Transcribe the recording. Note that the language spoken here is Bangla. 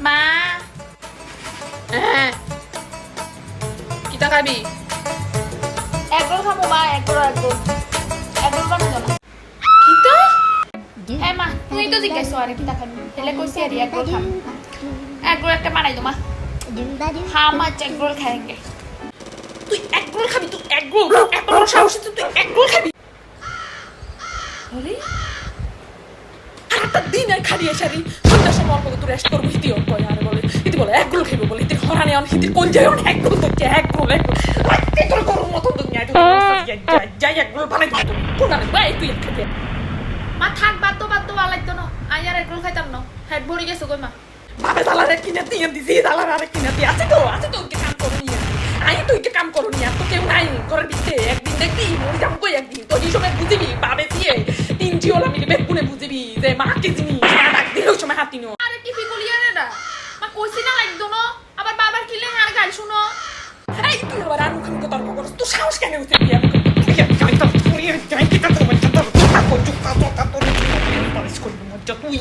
মা কিতা খাবি? এগরোল খাবো মা, এগরোল বানাবো না। কিতা? হ্যাঁ মা, তুই তো জিজ্ঞাসা আরে কিতা খাবি, হেলে কইছি আর এগরোল খাবো। এগরোল একটা বানাই দো মা। হ্যাঁ মা, এগরোল খাएंगे। তুই এক রোল খাবি? তুই এক রোল? এত বড় সাহস তুই এক রোল খাবি? আরে একটা দিন আর খালি এসারি সন্ধ্যার সময় অল্প তোর রেস্ট করবো হিতি অন কয় আরে বলে হিতি বলে এক রোল খাইবো বলে হিতি হরানে অন হিতি কোন যায় অন এক রোল তোকে এক রোল তোর গরম মতো দুনিয়া তুই যাই এক রোল বানাই দিত কোন না ভাই তুই এক খাবি। মা থাক, বাদ তো ভালো লাগতো না। আমি আর এগরোল খাইতাম না, হেড ভরে গেছে কই মা। বাবে দালারে কিনে দিয়ে দিছি দালার আরে কিনে দিয়ে আছে তো কে কাম করো নিয়ে আই তুই কে কাম করো নিয়ে তো কেউ নাই ঘরের ভিতরে একদিন দেখবি মরে যাবো কই একদিন তো এই সময় বুঝিবি বাবে দিয়ে তিন জিওলা মিলে বেগুনে বুঝিবি যে মা কে জিনিস ডাক দিলে ওই সময় হাতিনো আরে কি ফিকুলিয়া রে না মা, কইছি না লাগতো না, আবার বাবার কিলে আর গাল শুনো। এই তুই আবার আর মুখে মুখে তর্ক করছ তুই সাহস কেন হইছে বিয়া তুই যাই তো তুই যাই কি তো মজ্জা তোর কথা কইছ তা তো তুই পারিস করবি মজ্জা তুই